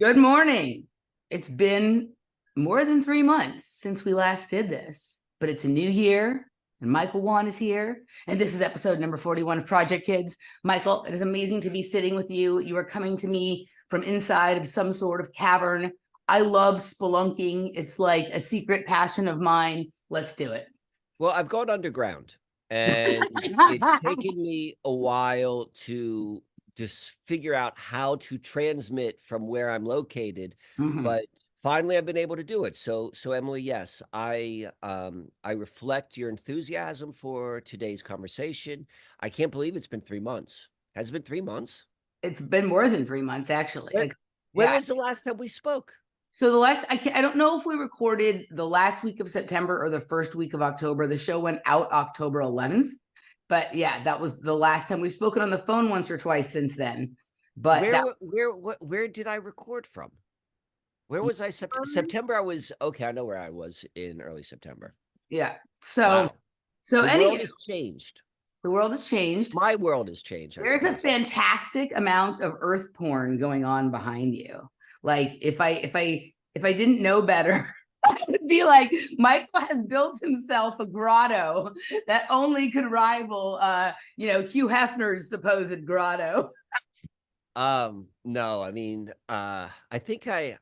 Good morning. It's been more than 3 months since we last did this, but it's a new year and Michael Wan is here. And this is episode number 41 of Project Kids. Michael, it is amazing to be sitting with you. You are coming to me from inside of some sort of cavern. I love spelunking. It's like a secret passion of mine. Let's do it. Well, I've gone underground, and it's taken me a while to just figure out how to transmit from where I'm located, Mhm. but finally I've been able to do it. So Emily, yes, I reflect your enthusiasm for today's conversation. I can't believe it's been 3 months. Has it been 3 months? It's been more than 3 months, actually. When Like, when yeah. was the last time we spoke? So the last, I don't know if we recorded the last week of September or the first week of October. The show went out October 11th, but yeah, that was the last time. We've spoken on the phone once or twice since then, but that Where did I record from? Where was I? September, I was okay. I know where I was in early September. yeah. So Wow. so The world anywho, has changed. the world has changed. My world has changed, I There's a suppose. fantastic amount of earth porn going on behind you. Like if I didn't know better, I would be like, Michael has built himself a grotto that only could rival Hugh Hefner's supposed grotto. No, I mean, I think the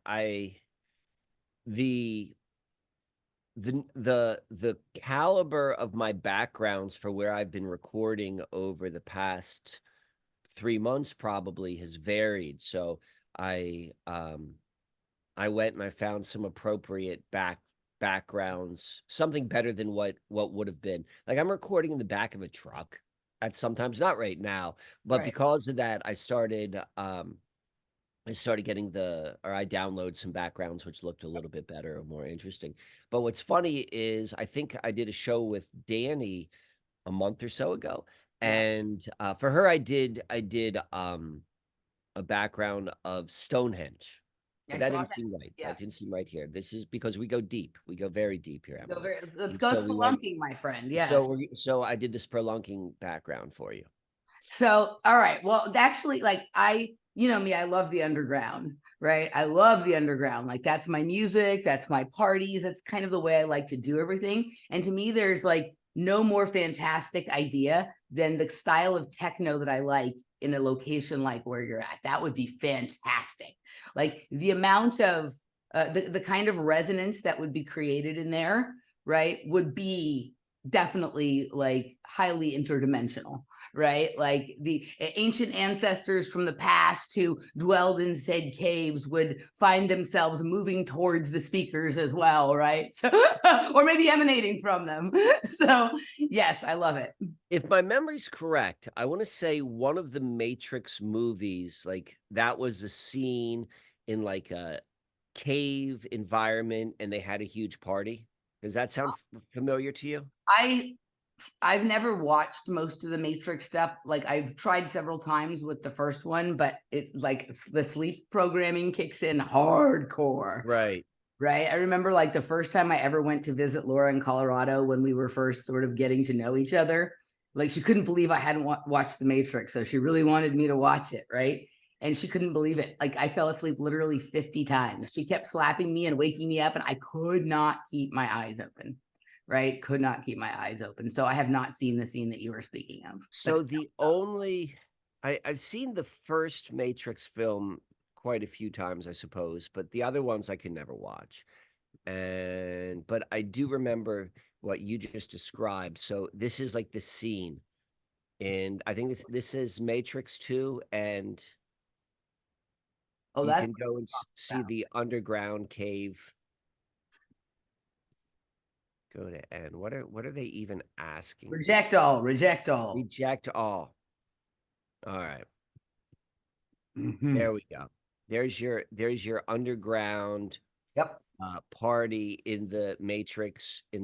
the caliber of my backgrounds for where I've been recording over the past 3 months probably has varied. So I um I went and I found some appropriate backgrounds, something better than what would have been. Like I'm recording in the back of a truck. That's sometimes not right now, but Right. because of that, I started getting I download some backgrounds which looked a little bit better or more interesting. But what's funny is I think I did a show with Danny a month or so ago, Yeah. and for her I did a background of Stonehenge. I But that saw didn't that. seem right. Yeah. That didn't seem right here. This is because we go deep. We go very deep here, Emily. Let's And go so we went spelunking, my friend. so Yes. so I did the spelunking background for you. So, all right. Well, actually, like you know me, I love the underground, right? I love the underground. Like that's my music, that's my parties, that's kind of the way I like to do everything. And to me, there's like no more fantastic idea than the style of techno that I like in a location like where you're at. That would be fantastic. Like the amount of the kind of resonance that would be created in there, right, would be definitely like highly interdimensional, right? Like the ancient ancestors from the past who dwelled in said caves would find themselves moving towards the speakers as well, right? So, or maybe emanating from them. So, yes, I love it. If my memory's correct, I want to say one of the Matrix movies, like that was a scene in like a cave environment and they had a huge party. Does that sound familiar to you? I I've never watched most of the Matrix stuff. Like I've tried several times with the first one, but it's like the sleep programming kicks in hardcore. Right. Right. I remember like the first time I ever went to visit Laura in Colorado when we were first sort of getting to know each other. Like she couldn't believe I hadn't watched The Matrix. So she really wanted me to watch it. Right. And she couldn't believe it. Like I fell asleep literally 50 times. She kept slapping me and waking me up, and I could not keep my eyes open. Right. Could not keep my eyes open. So I have not seen the scene that you were speaking of. But So the only I've seen the first Matrix film quite a few times, I suppose, but the other ones I can never watch. And but I do remember what you just described. So this is like the scene, and I think this is Matrix 2, and oh, you that's can go and see about. the underground cave. Go to end. What are they even asking you? Reject all, reject all. Reject all. All right. Mm-hmm. There we go. There's your underground Yep. party in the Matrix Yep.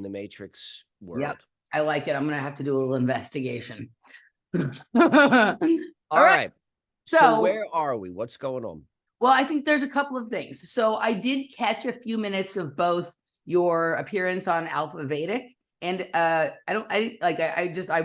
world. I like it. I'm going to have to do a little investigation. All All right. right. So So, where are we? What's going on? well, I think there's a couple of things. So, I did catch a few minutes of both your appearance on Alpha Vedic And I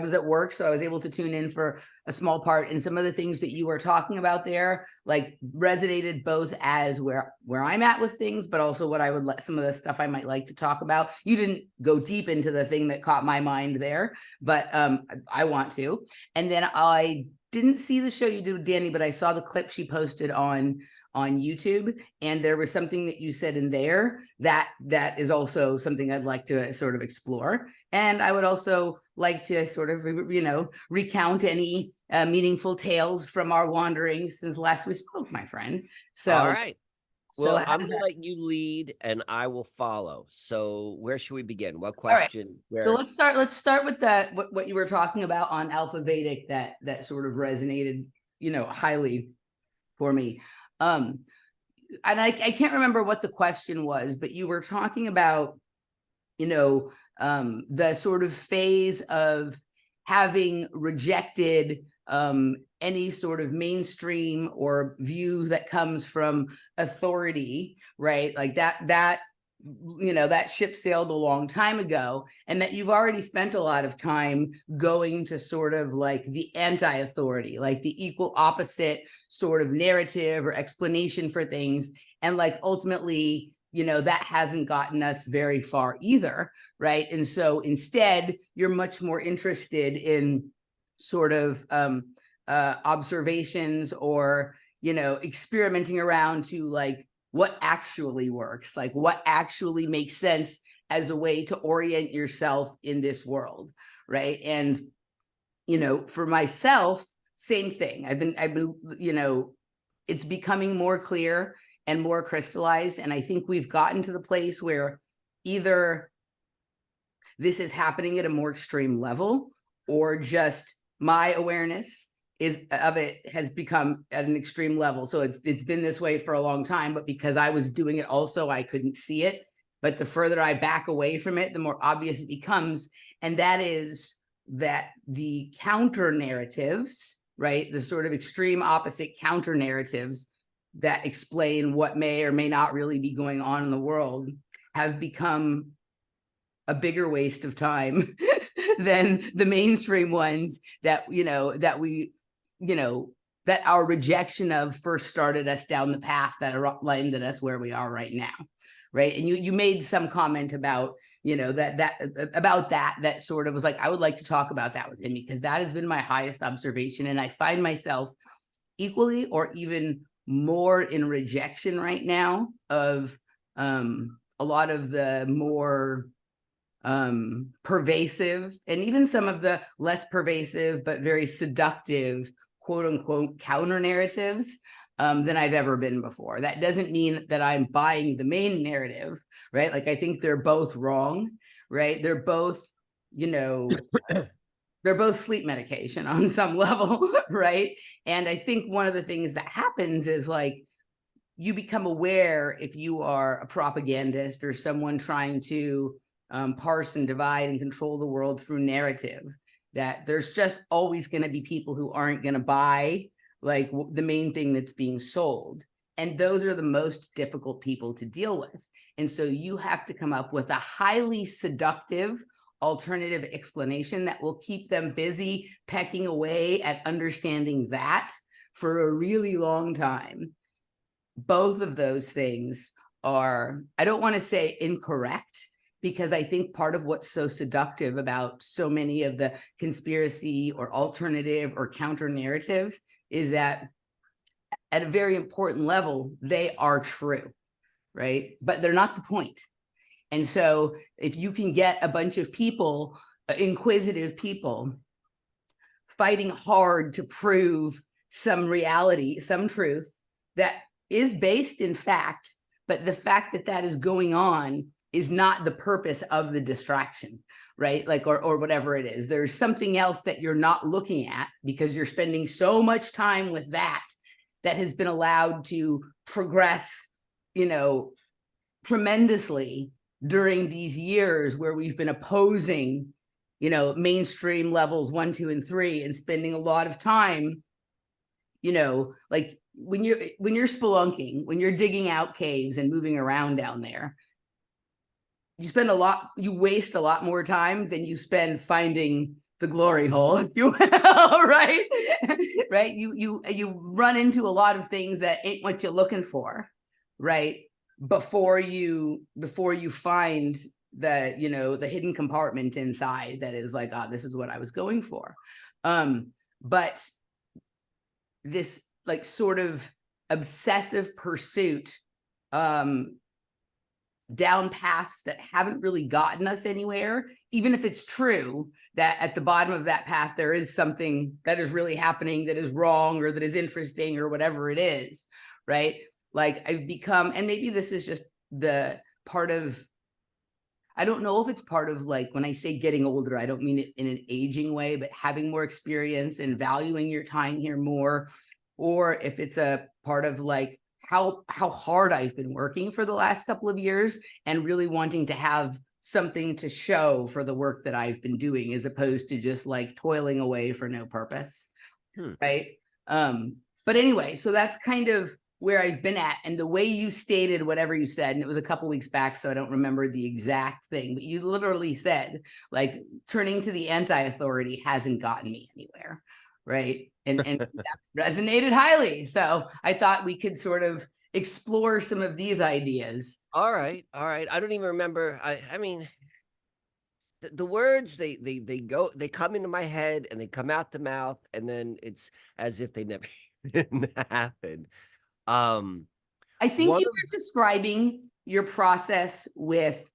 was at work, so I was able to tune in for a small part. And some of the things that you were talking about there, like, resonated both as where I'm at with things, but also what I would let some of the stuff I might like to talk about. You didn't go deep into the thing that caught my mind there, but I want to. And then I didn't see the show you did with Danny, but I saw the clip she posted on YouTube, and there was something that you said in there that is also something I'd like to sort of explore. And I would also like to sort of, recount any meaningful tales from our wanderings since last we spoke, my friend. All So, right. so Well, how I'm does gonna that? let you lead and I will follow. So where should we begin? What All right. question? So Where? let's start with that, what you were talking about on Alpha Vedic, that sort of resonated, highly for me. Um, and I can't remember what the question was, but you were talking about, the sort of phase of having rejected any sort of mainstream or view that comes from authority, right? Like that ship sailed a long time ago, and that you've already spent a lot of time going to sort of like the anti-authority, like the equal opposite sort of narrative or explanation for things. And like ultimately, that hasn't gotten us very far either, right? And so instead, you're much more interested in sort of observations, or experimenting around to like what actually works, like what actually makes sense as a way to orient yourself in this world, right? And for myself, same thing. I've been it's becoming more clear and more crystallized, and I think we've gotten to the place where either this is happening at a more extreme level, or just my awareness of it has become at an extreme level. So it's been this way for a long time, but because I was doing it also, I couldn't see it. But the further I back away from it, the more obvious it becomes. And that is that the counter narratives, right? The sort of extreme opposite counter narratives that explain what may or may not really be going on in the world have become a bigger waste of time than the mainstream ones that that our rejection of first started us down the path that landed us where we are right now, right? And you made some comment about that sort of was like, I would like to talk about that with him, because that has been my highest observation, and I find myself equally or even more in rejection right now of a lot of the more pervasive, and even some of the less pervasive but very seductive, quote unquote, counter narratives than I've ever been before. That doesn't mean that I'm buying the main narrative, right? Like, I think they're both wrong, right? They're both, they're both sleep medication on some level, right? And I think one of the things that happens is like, you become aware, if you are a propagandist or someone trying to parse and divide and control the world through narrative, that there's just always going to be people who aren't going to buy like the main thing that's being sold. And those are the most difficult people to deal with. And so you have to come up with a highly seductive alternative explanation that will keep them busy pecking away at understanding that for a really long time. Both of those things are, I don't want to say incorrect, because I think part of what's so seductive about so many of the conspiracy or alternative or counter narratives is that at a very important level, they are true, right? But they're not the point. And so if you can get a bunch of people, inquisitive people, fighting hard to prove some reality, some truth that is based in fact, but the fact that that is going on is not the purpose of the distraction, right? Like, or whatever it is. There's something else that you're not looking at because you're spending so much time with that has been allowed to progress, tremendously during these years where we've been opposing, mainstream levels 1, 2, and 3, and spending a lot of time, like when you're spelunking, when you're digging out caves and moving around down there, you waste a lot more time than you spend finding the glory hole, if you will, right? Right. You run into a lot of things that ain't what you're looking for, right? Before you find the hidden compartment inside that is like, oh, this is what I was going for. But this like sort of obsessive pursuit down paths that haven't really gotten us anywhere, even if it's true that at the bottom of that path there is something that is really happening that is wrong or that is interesting or whatever it is, right? Like I've become, and maybe this is just the part of, I don't know if it's part of, like, when I say getting older, I don't mean it in an aging way, but having more experience and valuing your time here more, or if it's a part of like how hard I've been working for the last couple of years and really wanting to have something to show for the work that I've been doing, as opposed to just like toiling away for no purpose. Right. But anyway, so that's kind of where I've been at. And the way you stated whatever you said, and it was a couple weeks back, so I don't remember the exact thing, but you literally said, like, turning to the anti-authority hasn't gotten me anywhere. Right. And that resonated highly. So I thought we could sort of explore some of these ideas. All right, all right. I don't even remember. I mean, the words they come into my head and they come out the mouth, and then it's as if they never even happened. Um, I think one you of were describing your process with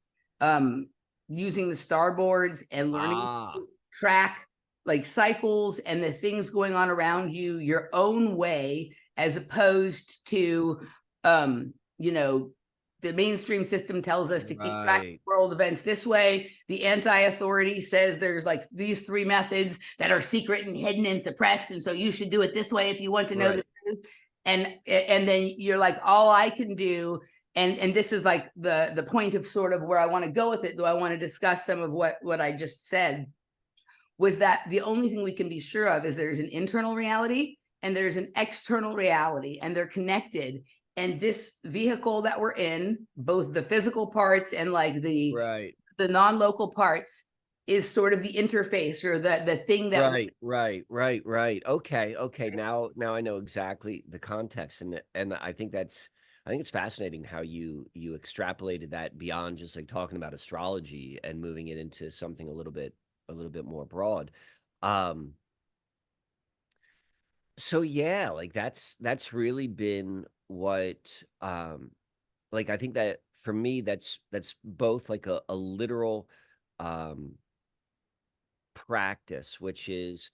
using the starboards and learning ah to track like cycles and the things going on around you your own way, as opposed to you know, the mainstream system tells us to keep track of right, world events this way. The anti-authority says there's like these three methods that are secret and hidden and suppressed, and so you should do it this way if you want to know the right. truth. And then you're like, all I can do, and this is like the point of sort of where I want to go with it, though I want to discuss some of what I just said, was that the only thing we can be sure of is there's an internal reality and there's an external reality, and they're connected. And this vehicle that we're in, both the physical parts and like the Right. non-local parts, is sort of the interface or the thing that Right, right, right, right. Okay, okay. Now I know exactly the context, and I think it's fascinating how you extrapolated that beyond just like talking about astrology and moving it into something a little bit more broad. Um, so yeah, like that's really been what like I think that for me that's both like a literal um practice, which is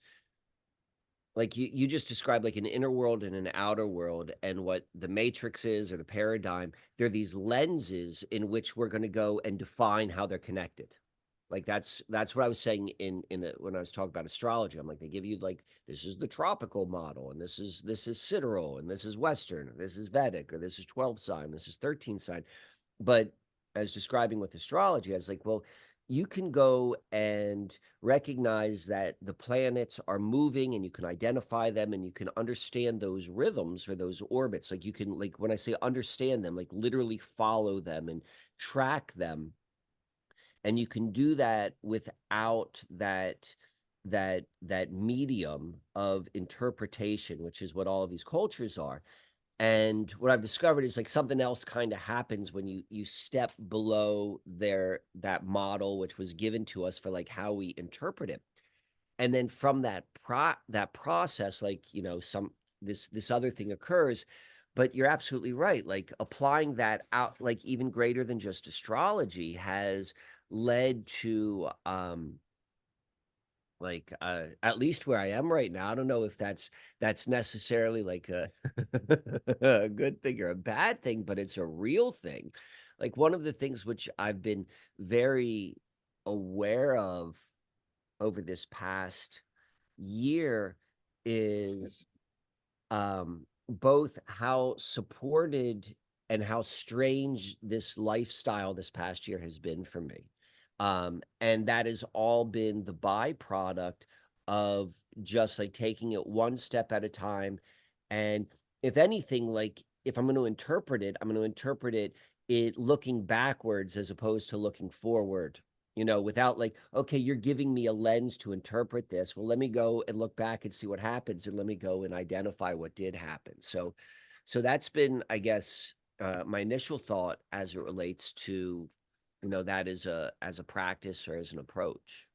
like you just described like an inner world and an outer world, and what the matrix is or the paradigm, they're these lenses in which we're going to go and define how they're connected. Like that's what I was saying when I was talking about astrology. I'm like, they give you like, this is the tropical model, and this is sidereal, and this is western, or this is Vedic, or this is 12 sign, this is 13 sign. But as describing with astrology, I was like, well, you can go and recognize that the planets are moving, and you can identify them, and you can understand those rhythms or those orbits. Like you can, like when I say understand them, like literally follow them and track them. And you can do that without that medium of interpretation, which is what all of these cultures are. And what I've discovered is like something else kind of happens when you step below that model which was given to us for like how we interpret it. And then from that process, like, some this other thing occurs. But you're absolutely right. Like applying that out, like even greater than just astrology, has led to like, at least where I am right now, I don't know if that's necessarily like a a good thing or a bad thing, but it's a real thing. Like one of the things which I've been very aware of over this past year is both how supported and how strange this lifestyle this past year has been for me. And that has all been the byproduct of just like taking it one step at a time. And if anything, like if I'm going to interpret it, I'm going to interpret it it looking backwards as opposed to looking forward, you know, without like, okay, you're giving me a lens to interpret this. Well, let me go and look back and see what happens, and let me go and identify what did happen. So that's been, I guess, my initial thought as it relates to, you know, that as a practice or as an approach.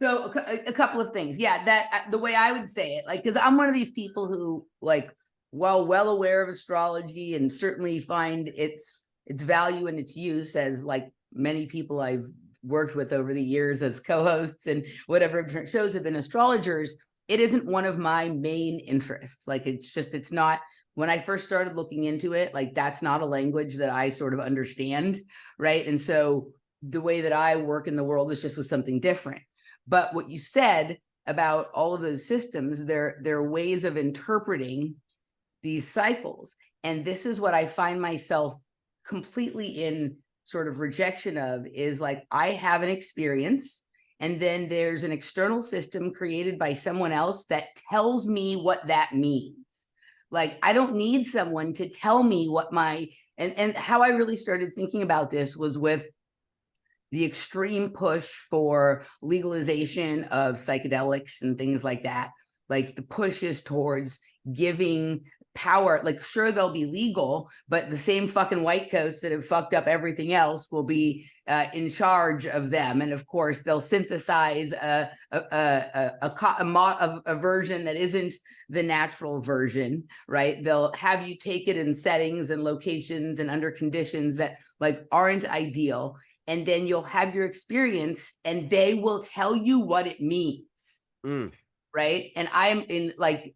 So a couple of things. Yeah, that the way I would say it, like, because I'm one of these people who like, well aware of astrology and certainly find its value and its use, as like many people I've worked with over the years as co-hosts and whatever different shows have been astrologers. It isn't one of my main interests. Like, it's not. When I first started looking into it, like, that's not a language that I sort of understand, right? And so the way that I work in the world is just with something different. But what you said about all of those systems, they're ways of interpreting these cycles. And this is what I find myself completely in sort of rejection of, is like, I have an experience, and then there's an external system created by someone else that tells me what that means. Like, I don't need someone to tell me what my, and how I really started thinking about this was with the extreme push for legalization of psychedelics and things like that. Like, the push is towards giving power. Like, sure, they'll be legal, but the same fucking white coats that have fucked up everything else will be in charge of them. And of course, they'll synthesize a version that isn't the natural version, right? They'll have you take it in settings and locations and under conditions that like aren't ideal, and then you'll have your experience and they will tell you what it means. Mm. Right. And I'm in like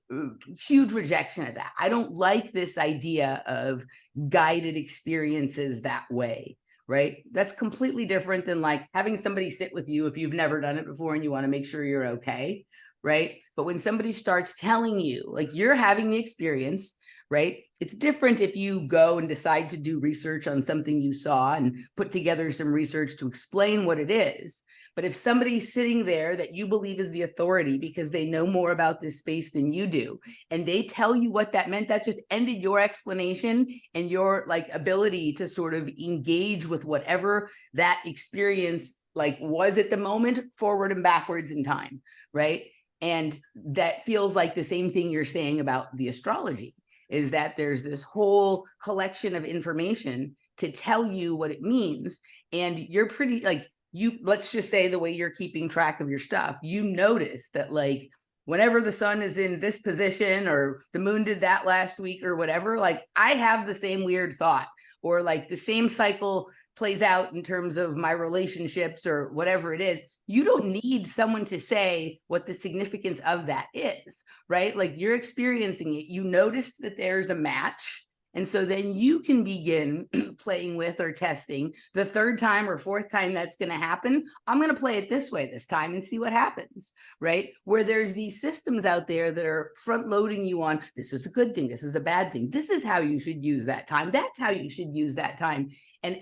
huge rejection of that. I don't like this idea of guided experiences that way. Right. That's completely different than like having somebody sit with you if you've never done it before and you want to make sure you're okay. Right. But when somebody starts telling you, like, you're having the experience, right? It's different if you go and decide to do research on something you saw and put together some research to explain what it is. But if somebody's sitting there that you believe is the authority because they know more about this space than you do, and they tell you what that meant, that just ended your explanation and your like ability to sort of engage with whatever that experience like was at the moment, forward and backwards in time, right? And that feels like the same thing you're saying about the astrology, is that there's this whole collection of information to tell you what it means. And you're pretty like, you, let's just say the way you're keeping track of your stuff, you notice that like whenever the sun is in this position or the moon did that last week or whatever, like I have the same weird thought, or like the same cycle plays out in terms of my relationships or whatever it is. You don't need someone to say what the significance of that is, right? Like, you're experiencing it. You noticed that there's a match. And so then you can begin playing with or testing the third time or fourth time that's going to happen. I'm going to play it this way this time and see what happens, right? Where there's these systems out there that are front loading you on, this is a good thing, this is a bad thing, this is how you should use that time, that's how you should use that time. And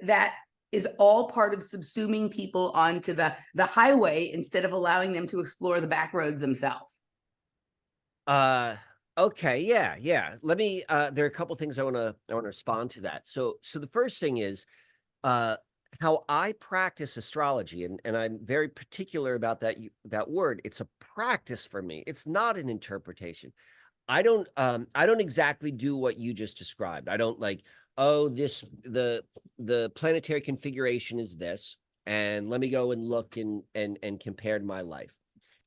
that is all part of subsuming people onto the highway instead of allowing them to explore the back roads themselves. Uh, okay, yeah, yeah. Let me there are a couple things I wanna respond to that. So the first thing is uh how I practice astrology, and I'm very particular about that word. It's a practice for me. It's not an interpretation. I don't exactly do what you just described. I don't like, oh, this the planetary configuration is this, and let me go and look and compare to my life.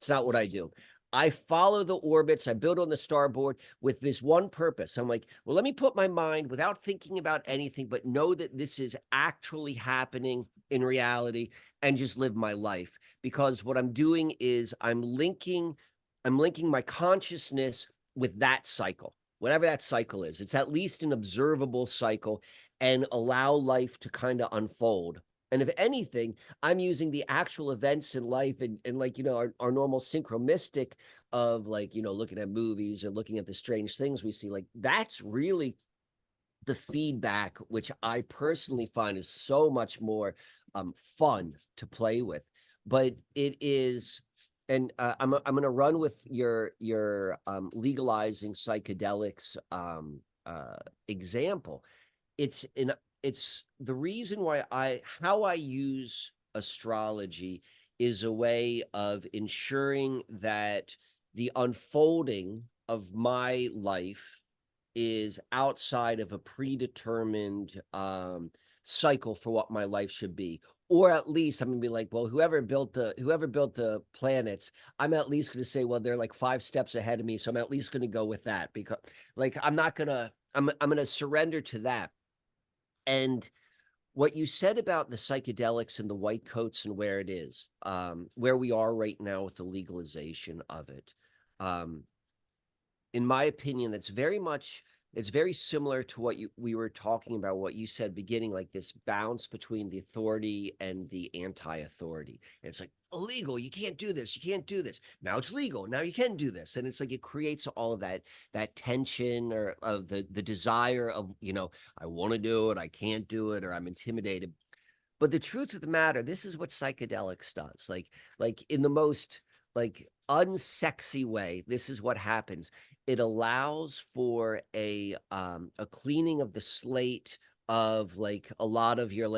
It's not what I do. I follow the orbits. I build on the starboard with this one purpose. I'm like, well, let me put my mind without thinking about anything, but know that this is actually happening in reality, and just live my life. Because what I'm doing is I'm linking my consciousness with that cycle, whatever that cycle is. It's at least an observable cycle, and allow life to kind of unfold. And if anything, I'm using the actual events in life, and like, you know, our normal synchromistic of like, you know, looking at movies or looking at the strange things we see, like that's really the feedback, which I personally find is so much more fun to play with. But it is, and I'm going to run with your legalizing psychedelics example. it's the reason why how I use astrology is a way of ensuring that the unfolding of my life is outside of a predetermined cycle for what my life should be. Or at least I'm gonna be like, well, whoever built the planets, I'm at least gonna say, well, they're like 5 steps ahead of me. So I'm at least gonna go with that, because like I'm gonna surrender to that. And what you said about the psychedelics and the white coats and where it is, where we are right now with the legalization of it, um, in my opinion, it's very similar to what we were talking about, what you said beginning, like this bounce between the authority and the anti-authority. And it's like, illegal, you can't do this, you can't do this. Now it's legal, now you can do this. And it's like it creates all of that tension, or of the desire of, I want to do it, I can't do it, or I'm intimidated. But the truth of the matter, this is what psychedelics does. Like in the most like unsexy way, this is what happens. It allows for a cleaning of the slate of like a lot of your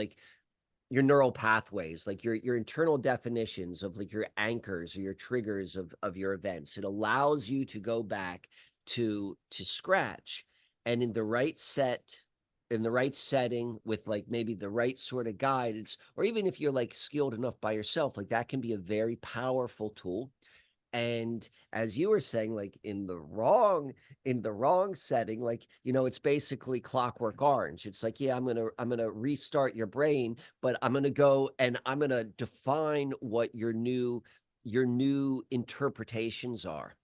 neural pathways, like your internal definitions of like your anchors or your triggers of your events. It allows you to go back to scratch, and in the right setting with like maybe the right sort of guidance, or even if you're like skilled enough by yourself, like that can be a very powerful tool. And as you were saying, like in the wrong setting, like, it's basically Clockwork Orange. It's like, yeah, I'm gonna restart your brain, but I'm gonna go and I'm gonna define what your new interpretations are.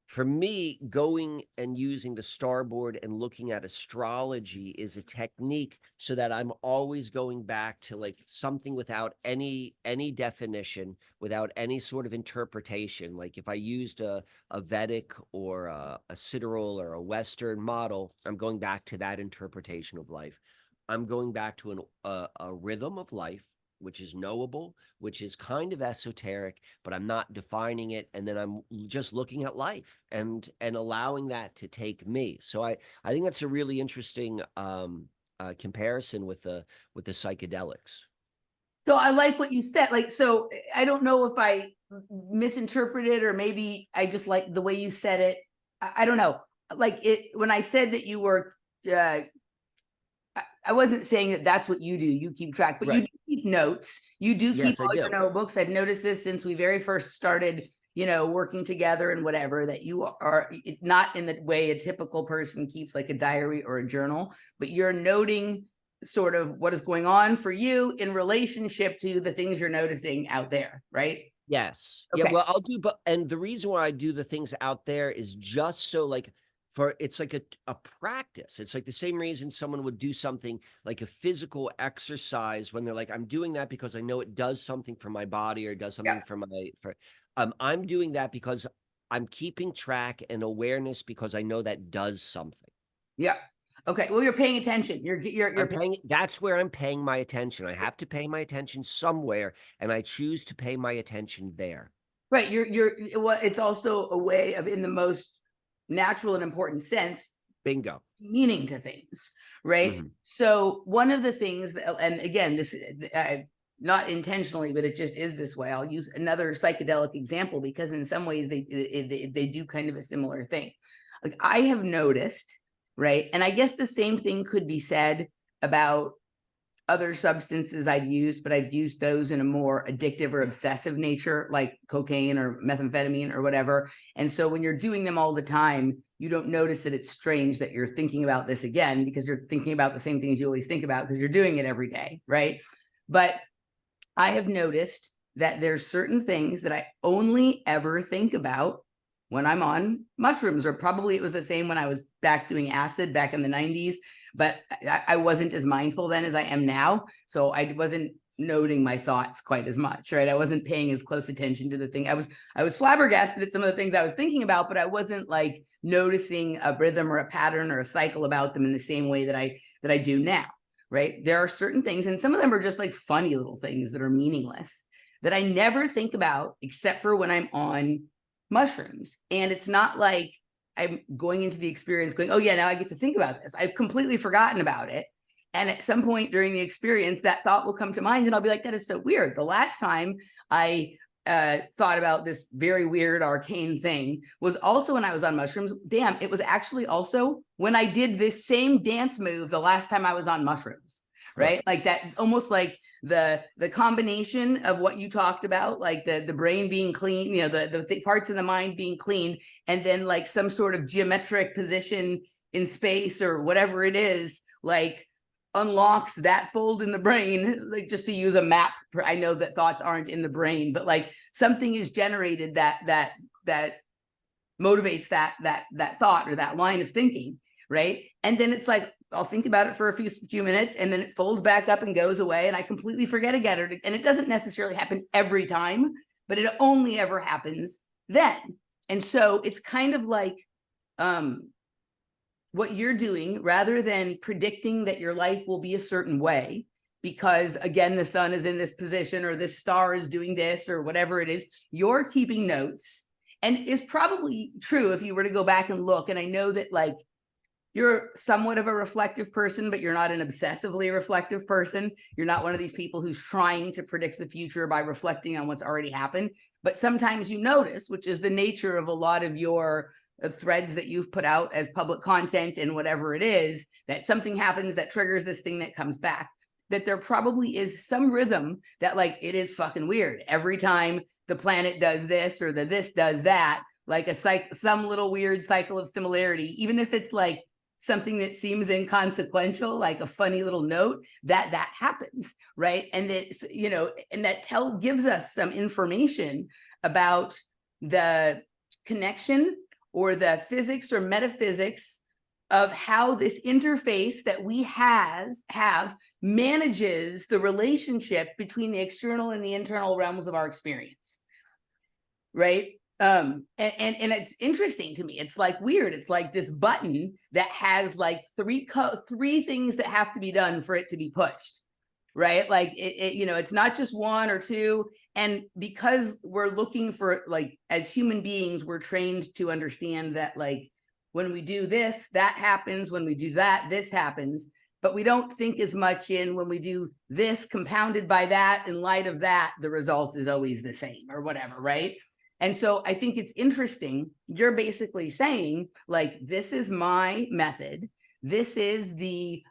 For me, going and using the starboard and looking at astrology is a technique so that I'm always going back to like something without any definition, without any sort of interpretation. Like if I used a Vedic or a Sidereal or a Western model, I'm going back to that interpretation of life. I'm going back to a rhythm of life, which is knowable, which is kind of esoteric, but I'm not defining it. And then I'm just looking at life and allowing that to take me. So I think that's a really interesting comparison with the psychedelics. So I like what you said. Like, so I don't know if I misinterpreted, or maybe I just like the way you said it. I don't know. Like it when I said that you were, I wasn't saying that that's what you do. You keep track, but you Right. do keep notes. You do keep Yes, I all your do. notebooks. I've noticed this since we very first started, working together and whatever, that you are not in the way a typical person keeps like a diary or a journal, but you're noting sort of what is going on for you in relationship to the things you're noticing out there, right? Yes. Yeah, Okay. well, I'll do, but and the reason why I do the things out there is just so like for it's like a practice. It's like the same reason someone would do something like a physical exercise when they're like, I'm doing that because I know it does something for my body or does Yeah. something for I'm doing that because I'm keeping track and awareness because I know that does something. Yeah. Okay. Well, you're paying attention. You're That's where I'm paying my attention. I have to pay my attention somewhere, and I choose to pay my attention there. right. Well, it's also a way of, in the most natural and important sense, Bingo. meaning to things, right? Mhm. So one of the things that, and again, this not intentionally, but it just is this way. I'll use another psychedelic example because in some ways they do kind of a similar thing. Like I have noticed, right? And I guess the same thing could be said about other substances I've used, but I've used those in a more addictive or obsessive nature, like cocaine or methamphetamine or whatever. And so when you're doing them all the time, you don't notice that it's strange that you're thinking about this again, because you're thinking about the same things you always think about because you're doing it every day, right? But I have noticed that there's certain things that I only ever think about when I'm on mushrooms, or probably it was the same when I was back doing acid back in the 90s, but I wasn't as mindful then as I am now. So I wasn't noting my thoughts quite as much, right? I wasn't paying as close attention to the thing. I was flabbergasted at some of the things I was thinking about, but I wasn't like noticing a rhythm or a pattern or a cycle about them in the same way that I do now, right? There are certain things, and some of them are just like funny little things that are meaningless, that I never think about except for when I'm on mushrooms. And it's not like I'm going into the experience going, oh yeah, now I get to think about this. I've completely forgotten about it. And at some point during the experience, that thought will come to mind, and I'll be like, that is so weird. The last time I thought about this very weird arcane thing was also when I was on mushrooms. Damn, it was actually also when I did this same dance move the last time I was on mushrooms, right? Like that, almost like the combination of what you talked about, like the brain being clean, you know, the parts of the mind being cleaned, and then like some sort of geometric position in space or whatever it is, like unlocks that fold in the brain. Like, just to use a map, I know that thoughts aren't in the brain, but like something is generated that motivates that thought or that line of thinking, right? And then it's like, I'll think about it for a few minutes, and then it folds back up and goes away, and I completely forget again. And it doesn't necessarily happen every time, but it only ever happens then. And so it's kind of like what you're doing, rather than predicting that your life will be a certain way, because again, the sun is in this position, or this star is doing this, or whatever it is, you're keeping notes. And it's probably true if you were to go back and look. And I know that like you're somewhat of a reflective person, but you're not an obsessively reflective person. You're not one of these people who's trying to predict the future by reflecting on what's already happened. But sometimes you notice, which is the nature of a lot of your threads that you've put out as public content and whatever it is, that something happens that triggers this thing that comes back, that there probably is some rhythm that like, it is fucking weird. Every time the planet does this or this does that, like some little weird cycle of similarity, even if it's like something that seems inconsequential, like a funny little note, that happens, right? And that, you know, and that gives us some information about the connection or the physics or metaphysics of how this interface that we have manages the relationship between the external and the internal realms of our experience, right? And it's interesting to me. It's like weird. It's like this button that has like three things that have to be done for it to be pushed, right? Like it, you know, it's not just one or two. And because we're looking for, like, as human beings, we're trained to understand that, like, when we do this, that happens. When we do that, this happens. But we don't think as much in when we do this compounded by that, in light of that, the result is always the same or whatever, right? And so I think it's interesting. You're basically saying, like, this is my method. This is the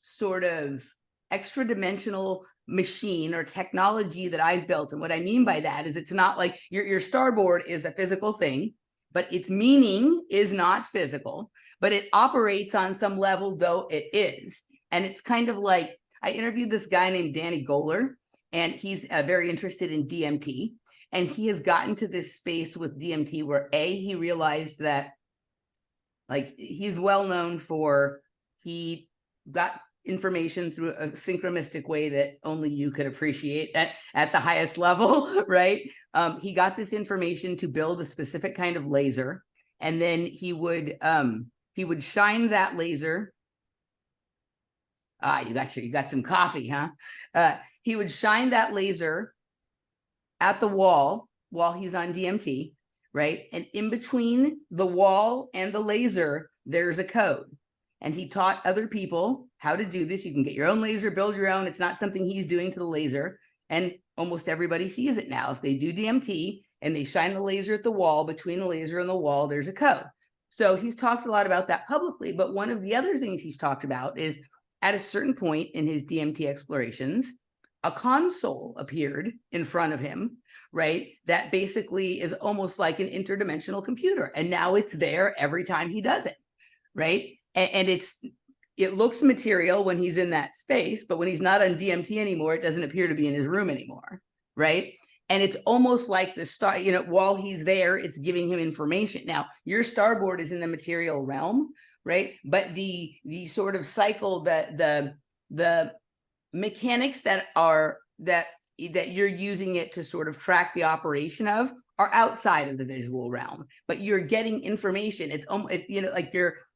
sort of extra dimensional machine or technology that I've built. And what I mean by that is, it's not like your starboard is a physical thing, but its meaning is not physical, but it operates on some level, though it is. And it's kind of like, I interviewed this guy named Danny Goler, and he's very interested in DMT. And he has gotten to this space with DMT where he realized that, like, he's well known for, he got information through a synchronistic way that only you could appreciate at the highest level, right? He got this information to build a specific kind of laser, and then he would shine that laser. You got some coffee, huh? He would shine that laser at the wall while he's on DMT, right? And in between the wall and the laser, there's a code. And he taught other people how to do this. You can get your own laser, build your own. It's not something he's doing to the laser. And almost everybody sees it now. If they do DMT and they shine the laser at the wall, between the laser and the wall, there's a code. So he's talked a lot about that publicly. But one of the other things he's talked about is, at a certain point in his DMT explorations, a console appeared in front of him, right? That basically is almost like an interdimensional computer. And now it's there every time he does it, right? And it looks material when he's in that space, but when he's not on DMT anymore, it doesn't appear to be in his room anymore, right? And it's almost like the star, you know, while he's there, it's giving him information. Now, your starboard is in the material realm, right? But the sort of cycle, the mechanics that you're using it to sort of track the operation of are outside of the visual realm, but you're getting information. It's you know, like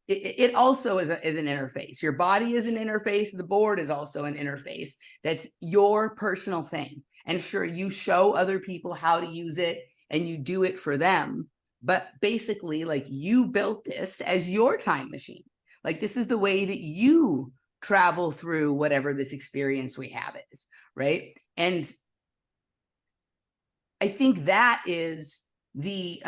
it also is an interface. Your body is an interface. The board is also an interface. That's your personal thing. And sure, you show other people how to use it and you do it for them. But basically, like, you built this as your time machine. Like, this is the way that you travel through whatever this experience we have is, right? And I think that is the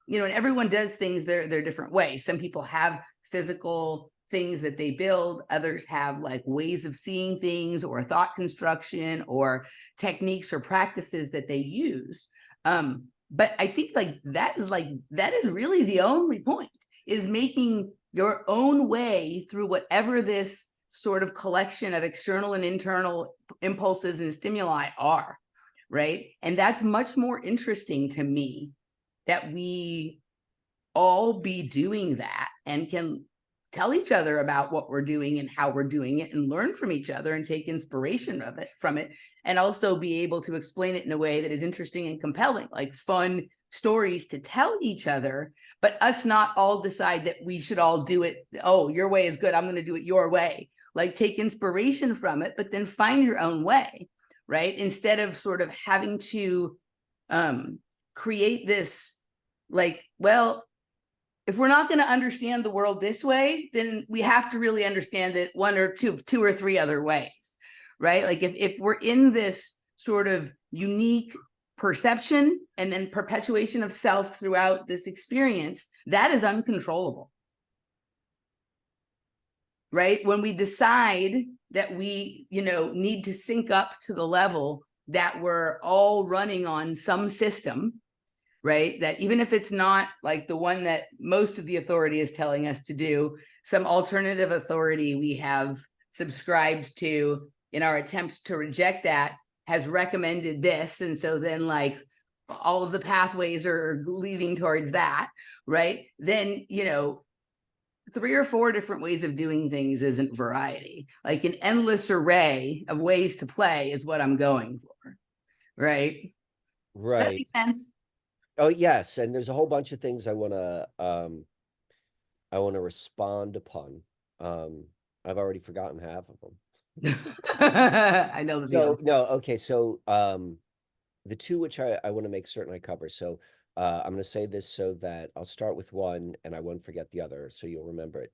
you know, and everyone does things their different ways. Some people have physical things that they build, others have like ways of seeing things or thought construction or techniques or practices that they use. But I think like that is really the only point, is making your own way through whatever this sort of collection of external and internal impulses and stimuli are, right? And that's much more interesting to me, that we all be doing that and can tell each other about what we're doing and how we're doing it, and learn from each other and take inspiration from it, and also be able to explain it in a way that is interesting and compelling, like fun stories to tell each other, but us not all decide that we should all do it. Oh, your way is good, I'm going to do it your way. Like, take inspiration from it, but then find your own way, right? Instead of sort of having to create this, like, well, if we're not going to understand the world this way, then we have to really understand it one or two or three other ways, right? Like, if we're in this sort of unique perception and then perpetuation of self throughout this experience, that is uncontrollable, right? When we decide that we, you know, need to sync up to the level that we're all running on some system, right? That even if it's not like the one that most of the authority is telling us to do, some alternative authority we have subscribed to in our attempts to reject that has recommended this. And so then, like, all of the pathways are leading towards that, right? Then, you know, 3 or 4 different ways of doing things isn't variety. Like, an endless array of ways to play is what I'm going for, right? Does that Right. make sense? Oh, yes, and there's a whole bunch of things I wanna respond upon. Um, I've already forgotten half of them. I know the So, feeling. no, okay, so, the 2 which I wanna make certain I cover, so, I'm gonna say this so that I'll start with one and I won't forget the other, so you'll remember it.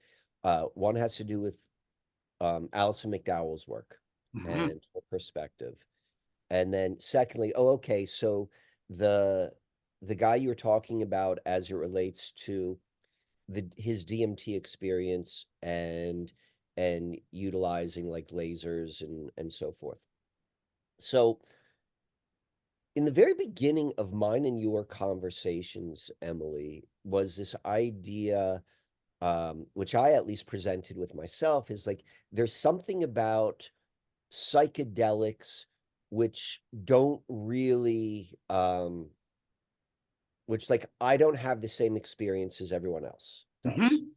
One has to do with, Alison McDowell's work Mhm. and her perspective. And then secondly, oh, okay, so the the guy you were talking about as it relates to his DMT experience and utilizing like lasers and so forth. So in the very beginning of mine and your conversations, Emily, was this idea, which I at least presented with myself, is like there's something about psychedelics which don't really which like I don't have the same experience as everyone else does. Mhm.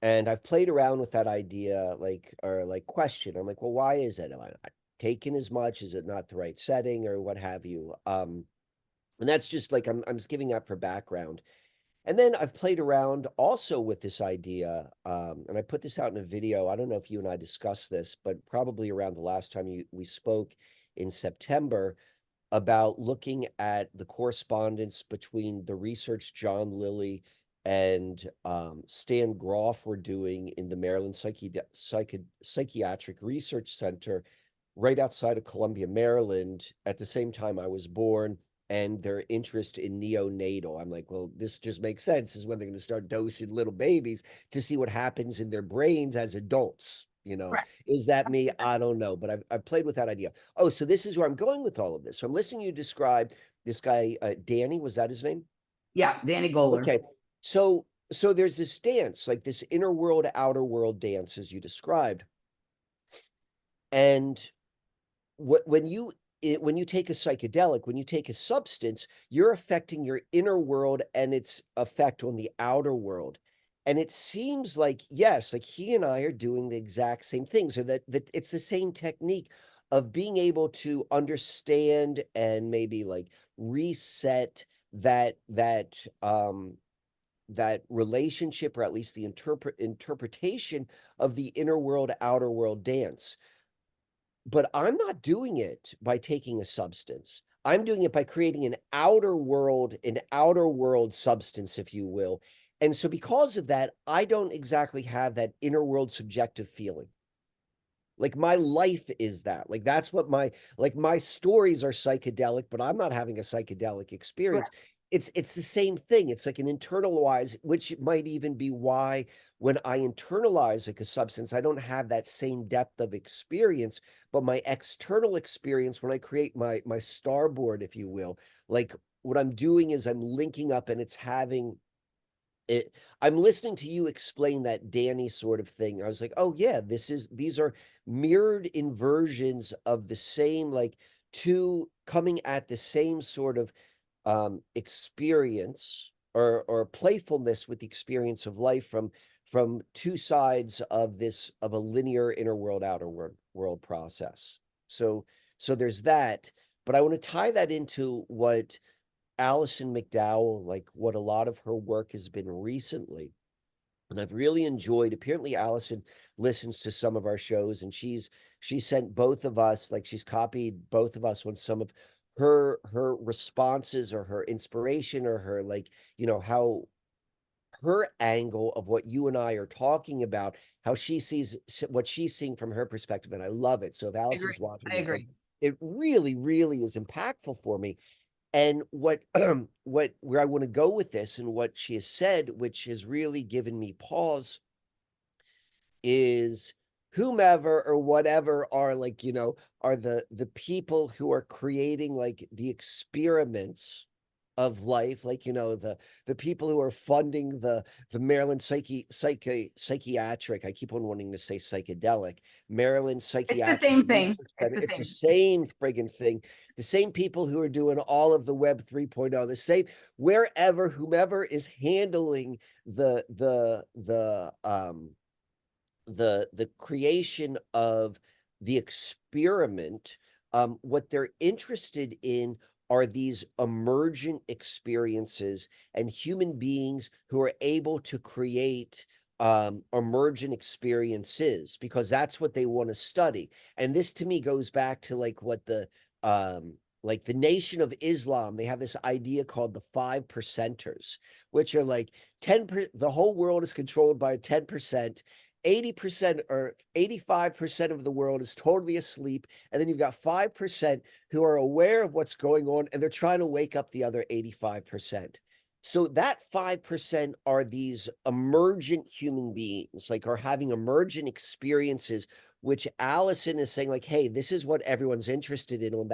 And I've played around with that idea, like, or like question. I'm like, well, why is it? Am I not taking as much? Is it not the right setting or what have you? And that's just like I'm just giving that for background. And then I've played around also with this idea, and I put this out in a video. I don't know if you and I discussed this, but probably around the last time we spoke in September, about looking at the correspondence between the research John Lilly and Stan Groff were doing in the Maryland Psychiatric Research Center right outside of Columbia, Maryland, at the same time I was born, and their interest in neonatal. I'm like, well, this just makes sense. This is when they're going to start dosing little babies to see what happens in their brains as adults. Correct. Is that me? I don't know, but I've played with that idea. Oh, so this is where I'm going with all of this. So I'm listening to you describe this guy, Danny. Was that his name? Yeah, Danny Goler. Okay. So there's this dance, like this inner world, outer world dance, as you described. And when you take a psychedelic, when you take a substance, you're affecting your inner world and its effect on the outer world. And it seems like, yes, like he and I are doing the exact same thing. So that it's the same technique of being able to understand and maybe like reset that relationship, or at least the interpretation of the inner world, outer world dance. But I'm not doing it by taking a substance. I'm doing it by creating an outer world substance, if you will. And so because of that, I don't exactly have that inner world subjective feeling. Like my life is that. Like that's what my stories are psychedelic, but I'm not having a psychedelic experience. It's the same thing. It's like an internalize, which might even be why when I internalize like a substance, I don't have that same depth of experience, but my external experience when I create my starboard, if you will, like what I'm doing is I'm linking up and it's having it. I'm listening to you explain that Danny sort of thing. I was like, oh yeah, these are mirrored inversions of the same, like two coming at the same sort of experience or playfulness with the experience of life from two sides of this of a linear inner world outer world process. So so there's that, but I want to tie that into what Alison McDowell, like what a lot of her work has been recently. And I've really enjoyed, apparently Allison listens to some of our shows and she sent both of us, like she's copied both of us on some of her responses or her inspiration or her like, how her angle of what you and I are talking about, how she sees what she's seeing from her perspective. And I love it. So if I agree. Allison's watching I this, like agree. it really, really is impactful for me. And what what where I want to go with this and what she has said, which has really given me pause, is whomever or whatever are like, are the people who are creating like the experiments of life, like the people who are funding the Maryland psychiatric, I keep on wanting to say psychedelic, Maryland It's the Psychiatric same thing. Research It's Center. the It's the same. same friggin' thing. The same people who are doing all of the Web 3.0, the same wherever whomever is handling the creation of the experiment. What they're interested in are these emergent experiences and human beings who are able to create emergent experiences because that's what they want to study. And this to me goes back to like the Nation of Islam. They have this idea called the 5%ers, which are like 10 the whole world is controlled by 10%. 80% or 85% of the world is totally asleep. And then you've got 5% who are aware of what's going on and they're trying to wake up the other 85%. So that 5% are these emergent human beings, like are having emergent experiences, which Allison is saying, like, hey, this is what everyone's interested in on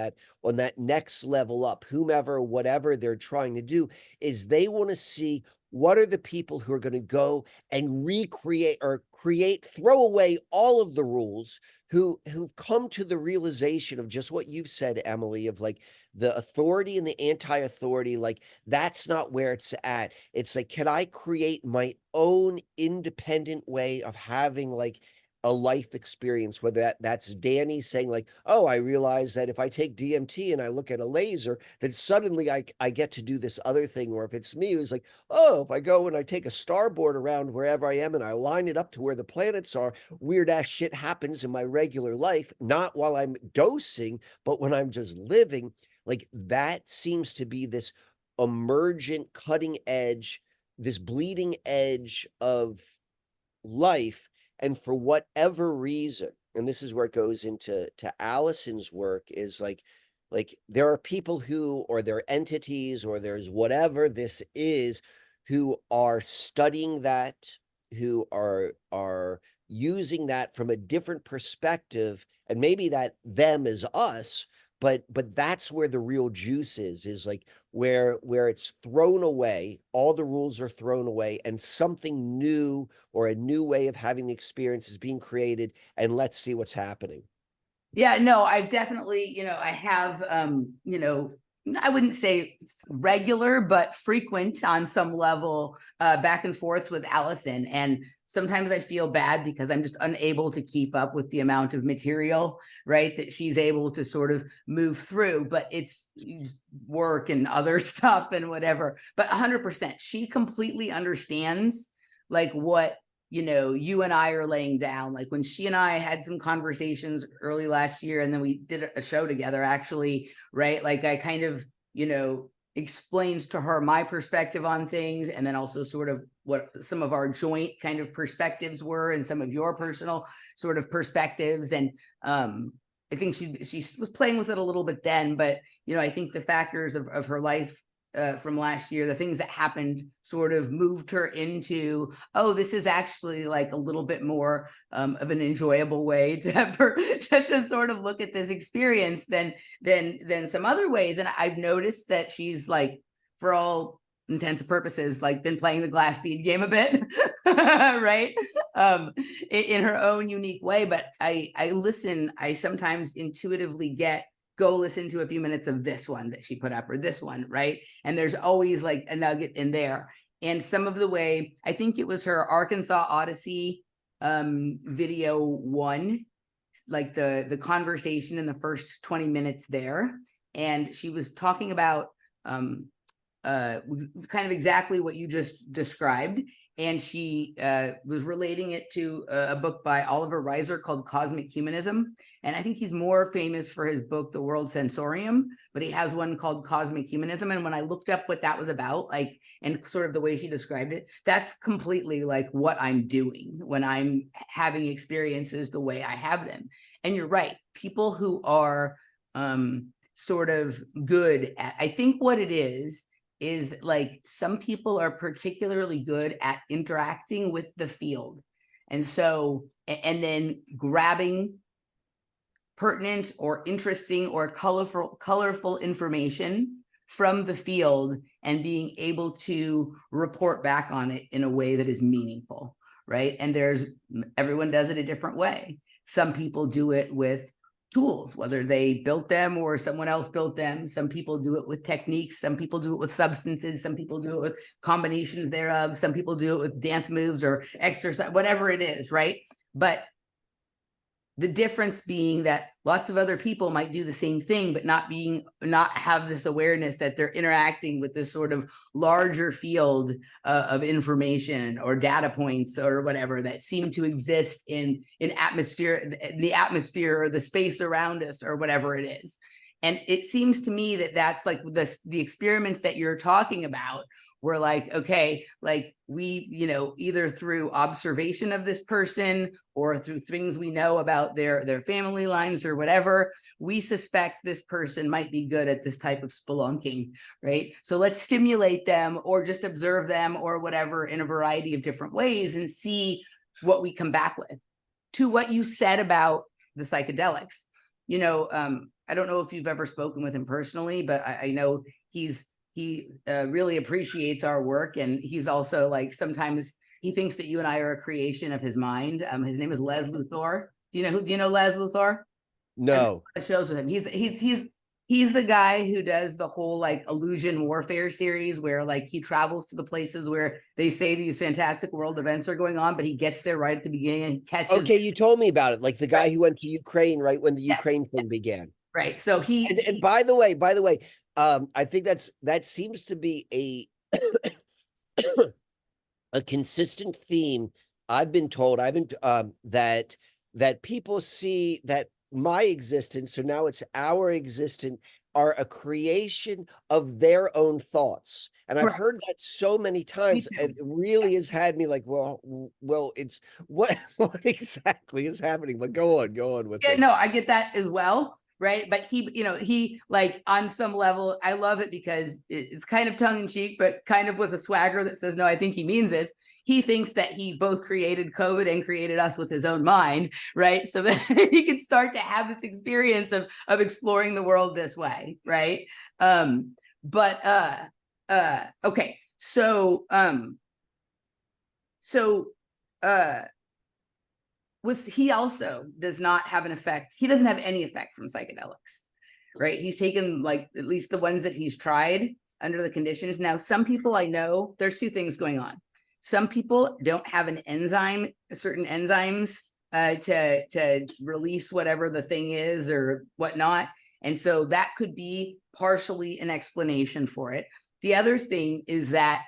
that next level up, whomever, whatever they're trying to do, is they want to see what are the people who are going to go and recreate or create, throw away all of the rules, who've come to the realization of just what you've said, Emily, of like the authority and the anti-authority, like that's not where it's at. It's like, can I create my own independent way of having like a life experience, whether that's Danny saying like, oh, I realize that if I take DMT and I look at a laser, then suddenly I get to do this other thing. Or if it's me who's like, oh, if I go and I take a starboard around wherever I am and I line it up to where the planets are, weird ass shit happens in my regular life, not while I'm dosing, but when I'm just living. Like that seems to be this emergent cutting edge, this bleeding edge of life. And for whatever reason, and this is where it goes into Allison's work, is like there are people who, or there are entities, or there's whatever this is, who are studying that, who are using that from a different perspective, and maybe that them is us, but that's where the real juice is like where it's thrown away, all the rules are thrown away, and something new or a new way of having the experience is being created, and let's see what's happening. Yeah, no, I definitely, I have, I wouldn't say regular, but frequent on some level, back and forth with Allison. And sometimes I feel bad because I'm just unable to keep up with the amount of material, right, that she's able to sort of move through, but it's work and other stuff and whatever. But 100%, she completely understands like what you and I are laying down. Like when she and I had some conversations early last year, and then we did a show together, actually, right? Like I kind of, explains to her my perspective on things, and then also sort of what some of our joint kind of perspectives were and some of your personal sort of perspectives. And I think she was playing with it a little bit then, but I think the factors of her life from last year, the things that happened sort of moved her into, oh, this is actually like a little bit more of an enjoyable way to sort of look at this experience than some other ways. And I've noticed that she's like, for all intents and purposes, like been playing the glass bead game a bit, right? In her own unique way. But I listen, I sometimes intuitively get, go listen to a few minutes of this one that she put up, or this one, right? And there's always like a nugget in there. And some of the way, I think it was her Arkansas Odyssey video one, like the conversation in the first 20 minutes there. And she was talking about kind of exactly what you just described. And she was relating it to a book by Oliver Reiser called Cosmic Humanism. And I think he's more famous for his book, The World Sensorium, but he has one called Cosmic Humanism. And when I looked up what that was about, like, and sort of the way she described it, that's completely like what I'm doing when I'm having experiences the way I have them. And you're right, people who are sort of good at, I think what it is like some people are particularly good at interacting with the field. And so, and then grabbing pertinent or interesting or colorful information from the field and being able to report back on it in a way that is meaningful, right? And everyone does it a different way. Some people do it with tools, whether they built them or someone else built them. Some people do it with techniques. Some people do it with substances. Some people do it with combinations thereof. Some people do it with dance moves or exercise, whatever it is, right? But the difference being that lots of other people might do the same thing, but not have this awareness that they're interacting with this sort of larger field of information or data points or whatever that seem to exist in the atmosphere or the space around us or whatever it is. And it seems to me that that's like the experiments that you're talking about. We're like, okay, like we, either through observation of this person or through things we know about their family lines or whatever, we suspect this person might be good at this type of spelunking, right? So let's stimulate them or just observe them or whatever in a variety of different ways and see what we come back with. To what you said about the psychedelics, I don't know if you've ever spoken with him personally, but I know he really appreciates our work. And he's also like, sometimes he thinks that you and I are a creation of his mind. His name is Les Luthor. Do you know Les Luthor? No. Shows with him. He's the guy who does the whole like illusion warfare series where like he travels to the places where they say these fantastic world events are going on, but he gets there right at the beginning and he catches. Okay, you told me about it. Like the guy who went to Ukraine right when the Ukraine thing began. Right. So and by the way, I think that seems to be a consistent theme. I've been told that people see that my existence, so now it's our existence, are a creation of their own thoughts. And I've heard that so many times. It really has had me like, well, it's what exactly is happening? But go on with this. No, I get that as well. Right. But he like on some level, I love it because it's kind of tongue in cheek, but kind of with a swagger that says, no, I think he means this. He thinks that he both created COVID and created us with his own mind. Right. So that he could start to have this experience of exploring the world this way. Right. Okay. He also does not have an effect. He doesn't have any effect from psychedelics, right? He's taken like at least the ones that he's tried under the conditions. Now, some people I know, there's two things going on. Some people don't have an enzyme, certain enzymes to release whatever the thing is or whatnot. And so that could be partially an explanation for it. The other thing is that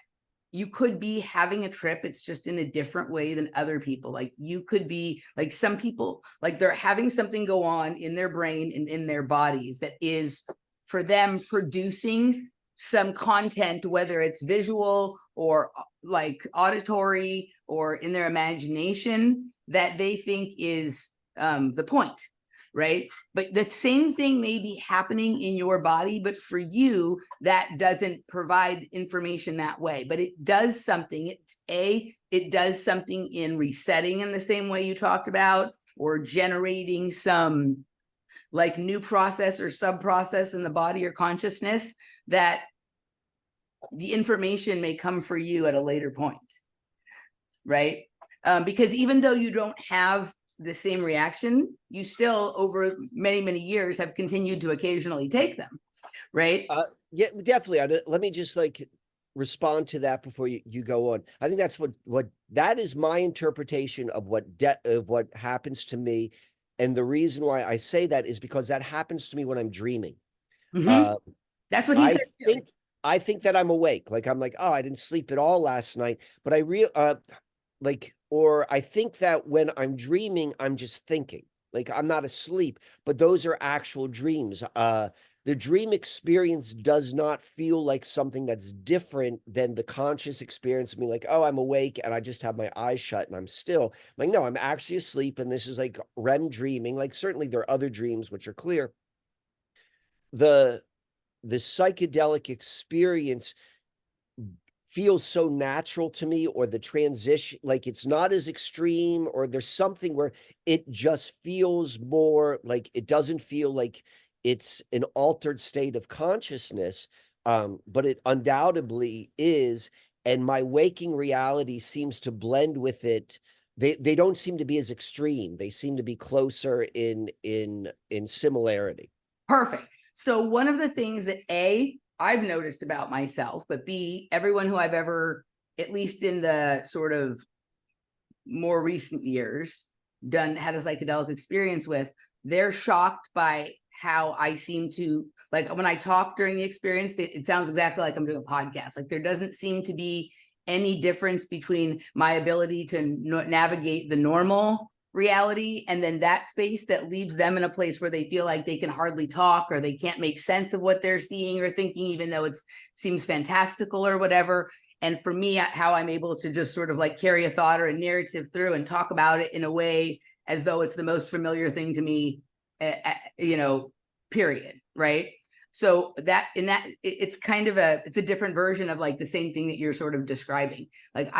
you could be having a trip. It's just in a different way than other people. Like you could be like some people, like they're having something go on in their brain and in their bodies that is for them producing some content, whether it's visual or like auditory or in their imagination, that they think is the point, right? But the same thing may be happening in your body, but for you, that doesn't provide information that way. But it does something. It does something in resetting in the same way you talked about, or generating some like new process or sub process in the body or consciousness, that the information may come for you at a later point, right? Because even though you don't have the same reaction, you still over many, many years have continued to occasionally take them, right? Yeah, definitely. Let me just like respond to that before you go on. I think that's what that is my interpretation of what happens to me. And the reason why I say that is because that happens to me when I'm dreaming. Mm-hmm. That's what he said too. I think that I'm awake. Like I'm like, oh, I didn't sleep at all last night. But or I think that when I'm dreaming, I'm just thinking. Like I'm not asleep, but those are actual dreams. The dream experience does not feel like something that's different than the conscious experience of me, like, oh, I'm awake and I just have my eyes shut and I'm still. Like, no, I'm actually asleep and this is like REM dreaming. Like, certainly there are other dreams which are clear. The psychedelic experience feels so natural to me, or the transition, like it's not as extreme, or there's something where it just feels more like it doesn't feel like it's an altered state of consciousness, but it undoubtedly is. And my waking reality seems to blend with it. They don't seem to be as extreme. They seem to be closer in similarity. Perfect. So one of the things that I've noticed about myself, but B, everyone who I've ever, at least in the sort of more recent years, had a psychedelic experience with, they're shocked by how I seem to, like when I talk during the experience, it sounds exactly like I'm doing a podcast. Like there doesn't seem to be any difference between my ability to navigate the normal reality and then that space that leaves them in a place where they feel like they can hardly talk or they can't make sense of what they're seeing or thinking, even though it seems fantastical or whatever. And for me, how I'm able to just sort of like carry a thought or a narrative through and talk about it in a way as though it's the most familiar thing to me, period, right? So it's kind of it's a different version of like the same thing that you're sort of describing. Like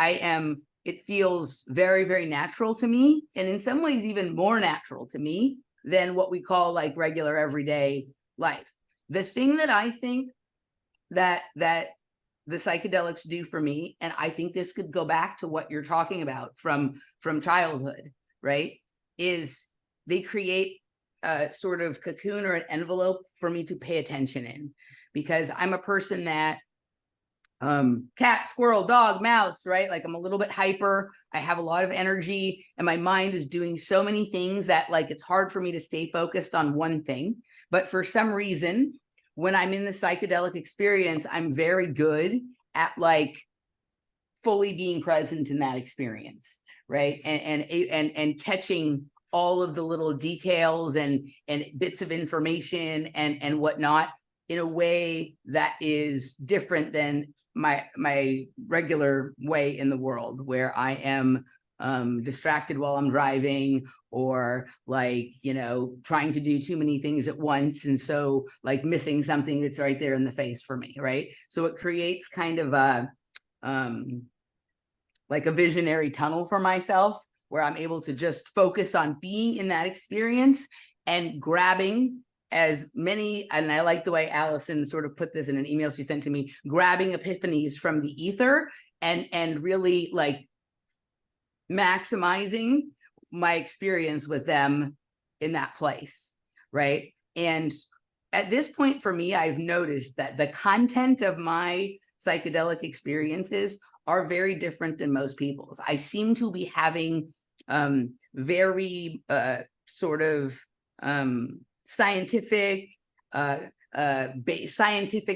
it feels very, very natural to me, and in some ways even more natural to me than what we call like regular everyday life. The thing that I think that the psychedelics do for me, and I think this could go back to what you're talking about from childhood, right, is they create a sort of cocoon or an envelope for me to pay attention in, because I'm a person that cat, squirrel, dog, mouse, right? Like I'm a little bit hyper. I have a lot of energy and my mind is doing so many things that like it's hard for me to stay focused on one thing. But for some reason, when I'm in the psychedelic experience, I'm very good at like fully being present in that experience, right? And catching all of the little details and bits of information and whatnot in a way that is different than my regular way in the world, where I am distracted while I'm driving, or like, trying to do too many things at once. And so like missing something that's right there in the face for me, right? So it creates kind of a like a visionary tunnel for myself, where I'm able to just focus on being in that experience and grabbing as many, and I like the way Allison sort of put this in an email she sent to me, grabbing epiphanies from the ether and really like maximizing my experience with them in that place, right? And at this point for me, I've noticed that the content of my psychedelic experiences are very different than most people's. I seem to be having very sort of scientific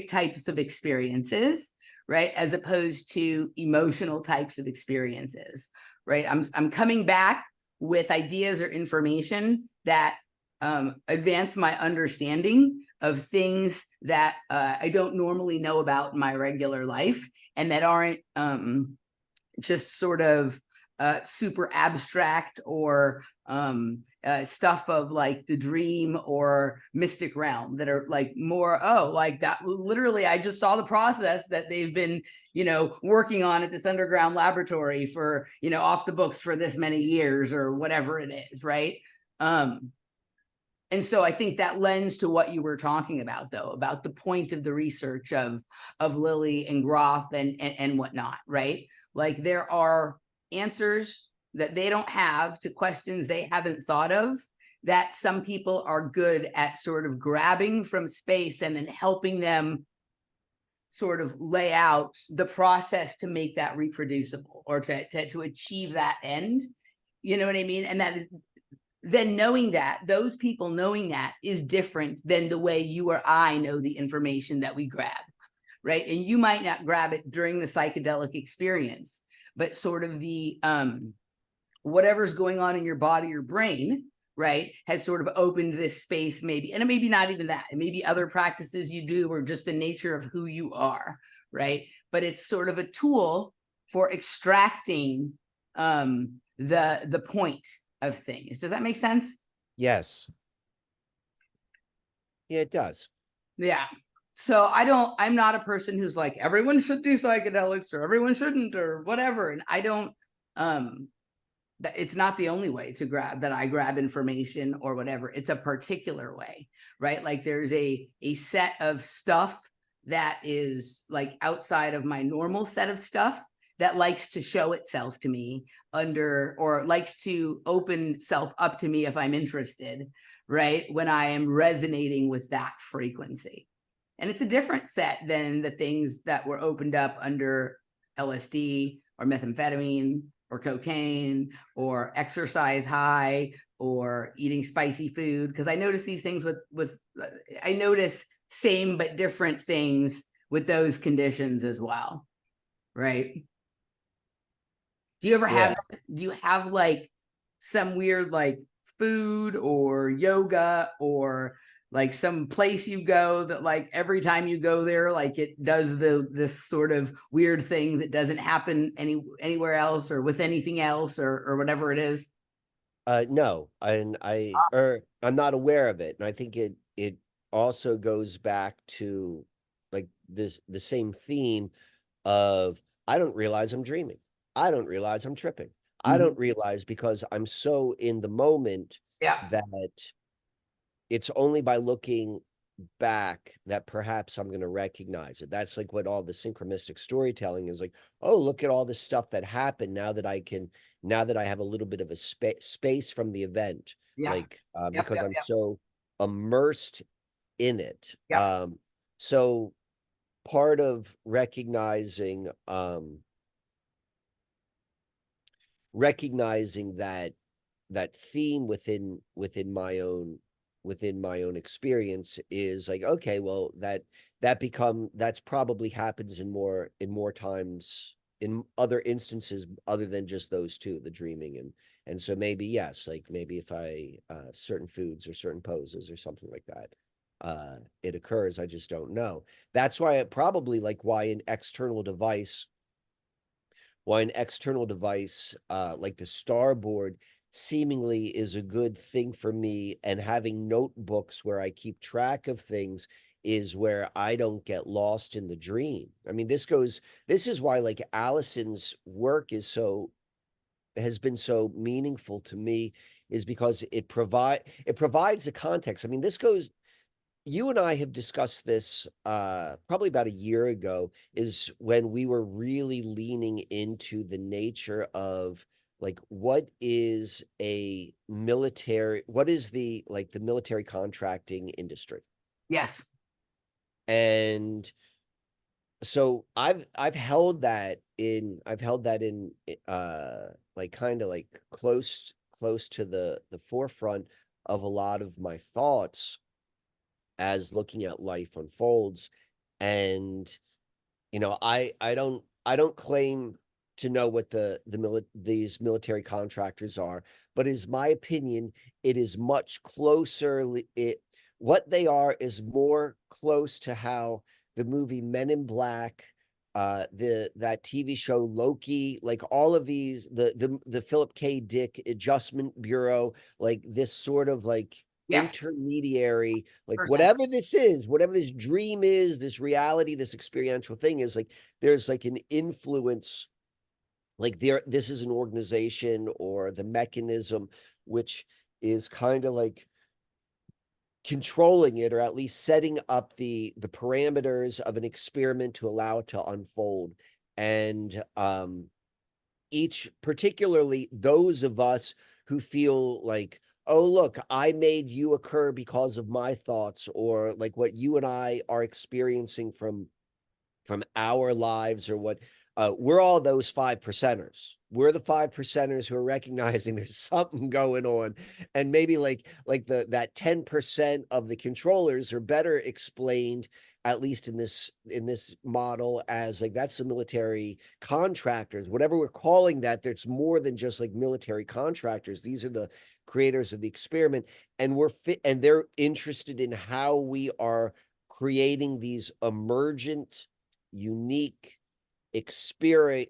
types of experiences, right, as opposed to emotional types of experiences, right? I'm coming back with ideas or information that advance my understanding of things that I don't normally know about in my regular life, and that aren't just sort of super abstract or stuff of like the dream or mystic realm, that are like more, oh, like that literally I just saw the process that they've been, working on at this underground laboratory for, off the books for this many years or whatever it is, right? And so I think that lends to what you were talking about, though, about the point of the research of Lilly and Groth and whatnot, right? Like there are answers that they don't have to questions they haven't thought of, that some people are good at sort of grabbing from space and then helping them sort of lay out the process to make that reproducible or to achieve that end. You know what I mean? And that is, then knowing that, those people knowing that is different than the way you or I know the information that we grab, right? And you might not grab it during the psychedelic experience, but sort of the whatever's going on in your body or brain, right, has sort of opened this space, maybe, and it maybe not even that, it may be other practices you do or just the nature of who you are, right? But it's sort of a tool for extracting the point of things. Does that make sense? Yes. Yeah, it does. Yeah. So I'm not a person who's like, everyone should do psychedelics or everyone shouldn't or whatever. And I don't, it's not the only way to grab that I grab information or whatever. It's a particular way, right? Like there's a set of stuff that is like outside of my normal set of stuff that likes to show itself to me under, or likes to open itself up to me if I'm interested, right? When I am resonating with that frequency. And it's a different set than the things that were opened up under LSD or methamphetamine or cocaine or exercise high or eating spicy food. Because I notice these things with I notice same but different things with those conditions as well, right? Do you ever have, do you have like some weird like food or yoga or like some place you go that like every time you go there, like it does this sort of weird thing that doesn't happen anywhere else or with anything else or whatever it is? No, and I'm not aware of it, and I think it also goes back to like the same theme of I don't realize I'm dreaming. I don't realize I'm tripping. I Mhm. don't realize because I'm so in the moment Yeah. that it's only by looking back that perhaps I'm going to recognize it. That's like what all the synchronistic storytelling is like. Oh, look at all the stuff that happened now that I have a little bit of a space from the event, Yeah. like Yep. because Yep. I'm Yep. so immersed in it. Yep. So part of recognizing that theme within my own experience is like, okay, well, that's probably happens in more times in other instances other than just those two, the dreaming and so maybe yes, like maybe if I certain foods or certain poses or something like that, it occurs, I just don't know. That's why it probably like why an external device like the Starboard seemingly is a good thing for me, and having notebooks where I keep track of things is where I don't get lost in the dream. I mean, this is why like Allison's work has been so meaningful to me, is because it provides a context. I mean, this goes you and I have discussed this probably about a year ago, is when we were really leaning into the nature of like what is the like the military contracting industry. Yes. And so I've held that in like kind of like close to the forefront of a lot of my thoughts as looking at life unfolds. And I don't claim to know what these military contractors are, but is my opinion, it is much closer. What they are is more close to how the movie Men in Black, that TV show Loki, like all of these, the Philip K. Dick Adjustment Bureau, like this sort of like Yes. intermediary, like Person. whatever this is, whatever this dream is, this reality, this experiential thing is, like there's like an influence, like this is an organization or the mechanism which is kind of like controlling it, or at least setting up the parameters of an experiment to allow it to unfold. And each, particularly those of us who feel like, oh look, I made you occur because of my thoughts, or like what you and I are experiencing from our lives, or what, we're all those 5%ers. We're the 5%ers who are recognizing there's something going on, and maybe like that 10% of the controllers are better explained, at least in this model, as like that's the military contractors, whatever we're calling that. There's more than just like military contractors. These are the creators of the experiment, and and they're interested in how we are creating these emergent, unique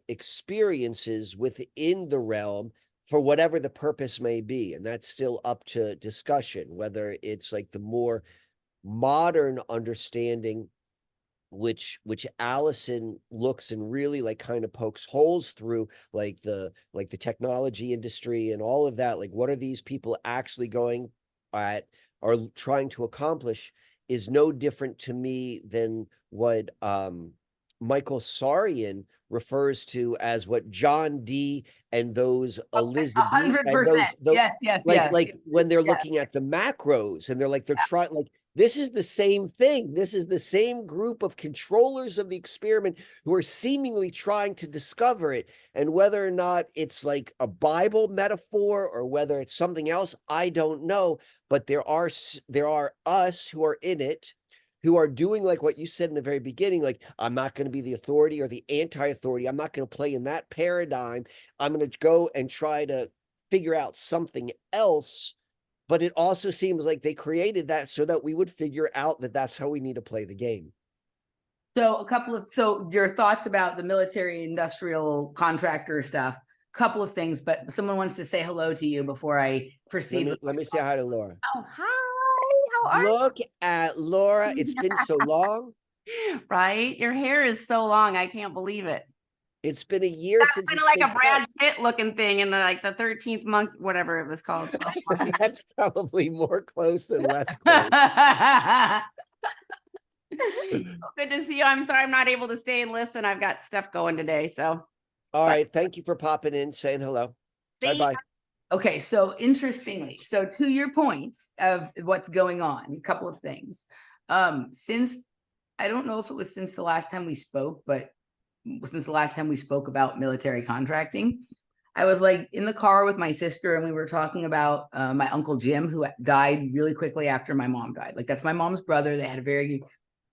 experiences within the realm for whatever the purpose may be. And that's still up to discussion, whether it's like the more modern understanding, which Allison looks and really like kind of pokes holes through, like the technology industry and all of that. Like, what are these people actually going at or trying to accomplish, is no different to me than what Michael Sarian refers to as what John Dee and those Elizabeth and 100%. Yes, yes, yes. like when they're Yes. looking at the macros, and they're trying, like, this is the same thing. This is the same group of controllers of the experiment who are seemingly trying to discover it. And whether or not it's like a Bible metaphor or whether it's something else, I don't know. But there are us who are in it, who are doing like what you said in the very beginning, like, I'm not going to be the authority or the anti-authority. I'm not going to play in that paradigm. I'm going to go and try to figure out something else. But it also seems like they created that so that we would figure out that that's how we need to play the game. So your thoughts about the military industrial contractor stuff, couple of things, but someone wants to say hello to you before I proceed. Let me say hi to Laura. Oh, hi. How are Look at Laura. It's been so long. you? Right? Your hair is so long. I can't believe it. It's been a year That's since kind it's of like been a Brad cut. Pitt looking thing in the 13th month, whatever it was called. That's probably more close than less close. So good to see you. I'm sorry I'm not able to stay and listen. I've got stuff going today. So All right. Thank you for popping in, saying hello. Bye-bye. Okay, so interestingly, so to your point of what's going on, a couple of things. Since I don't know if it was since the last time we spoke, but since the last time we spoke about military contracting, I was like in the car with my sister, and we were talking about my uncle Jim, who died really quickly after my mom died. Like, that's my mom's brother. They had a very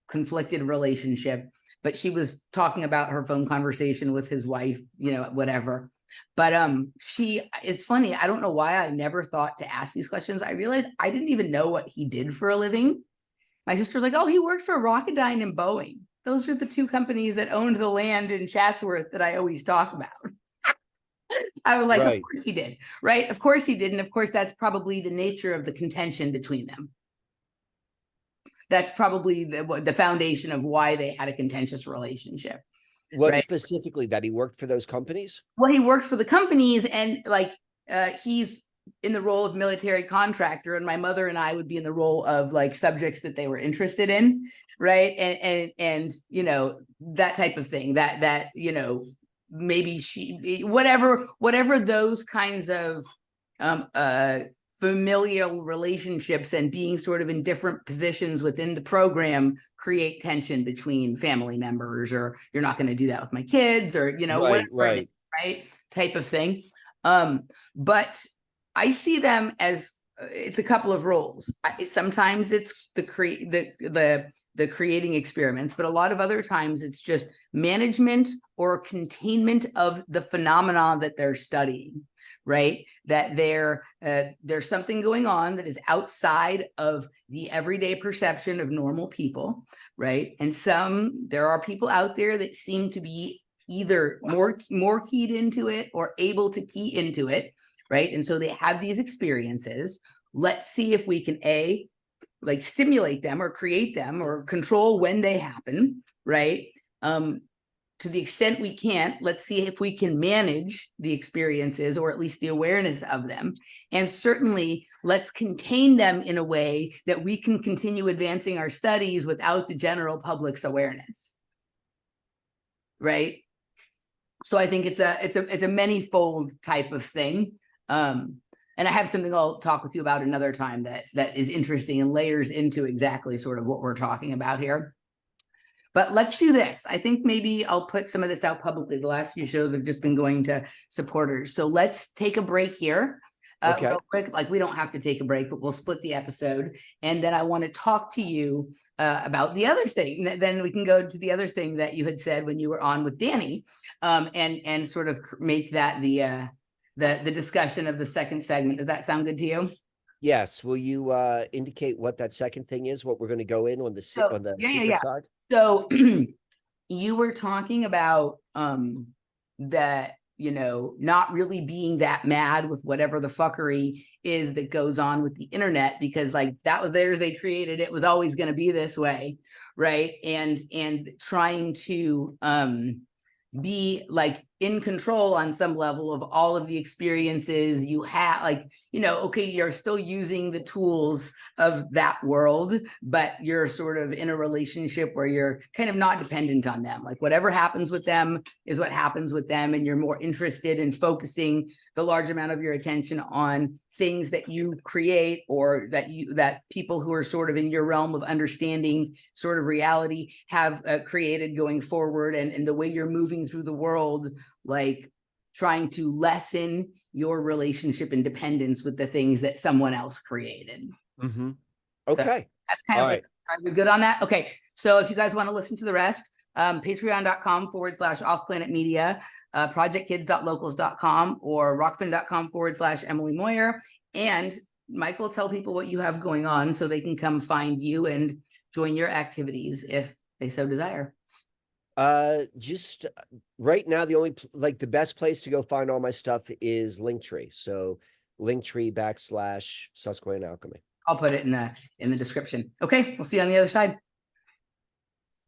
conflicted relationship, but she was talking about her phone conversation with his wife, whatever. But it's funny, I don't know why I never thought to ask these questions. I realized I didn't even know what he did for a living. My sister's like, oh, he worked for Rocketdyne and Boeing. Those are the two companies that owned the land in Chatsworth that I always talk about. I was like, right. Of course he did, right? Of course he did. And of course, that's probably the nature of the contention between them. That's probably the foundation of why they had a contentious relationship. What, right? Specifically, that he worked for those companies? Well, he worked for the companies, and like he's in the role of military contractor, and my mother and I would be in the role of like subjects that they were interested in, right? And that type of thing. That maybe she whatever those kinds of familial relationships and being sort of in different positions within the program create tension between family members, or you're not going to do that with my kids, or right type of thing. But I see them as it's a couple of roles. Sometimes it's the creating experiments, but a lot of other times it's just management or containment of the phenomena that they're studying, right? That there's something going on that is outside of the everyday perception of normal people, right? And there are people out there that seem to be either more keyed into it or able to key into it, right? And so they have these experiences. Let's see if we can like stimulate them or create them or control when they happen, right? To the extent we can't, let's see if we can manage the experiences or at least the awareness of them. And certainly let's contain them in a way that we can continue advancing our studies without the general public's awareness, right? So I think it's a many-fold type of thing. And I have something I'll talk with you about another time that is interesting and layers into exactly sort of what we're talking about here. But let's do this. I think maybe I'll put some of this out publicly. The last few shows have just been going to supporters. So let's take a break here. Okay. Real quick. Like, we don't have to take a break, but we'll split the episode. And then I want to talk to you about the other thing. Then we can go to the other thing that you had said when you were on with Danny, and sort of make that the discussion of the second segment. Does that sound good to you? Yes. Will you indicate what that second thing is? What we're going to go in on the secret side? So you were talking about that, not really being that mad with whatever the fuckery is that goes on with the internet, because like that was theirs, they created it, was always going to be this way, right? And trying to be like in control on some level of all of the experiences you have, like, okay, you're still using the tools of that world, but you're sort of in a relationship where you're kind of not dependent on them. Like whatever happens with them is what happens with them. And you're more interested in focusing the large amount of your attention on things that you create, or that people who are sort of in your realm of understanding sort of reality have created going forward, and the way you're moving through the world, like trying to lessen your relationship and dependence with the things that someone else created. Mm-hmm. Okay. So that's kind of like, are we good on that? Okay. So if you guys want to listen to the rest, patreon.com/offplanetmedia, projectkids.locals.com, or rockfin.com/Emily Moyer. And Michael, tell people what you have going on so they can come find you and join your activities if they so desire. Just right now, the only the best place to go find all my stuff is Linktree. So Linktree /Susquehanna Alchemy. I'll put it in the description. Okay, we'll see you on the other side.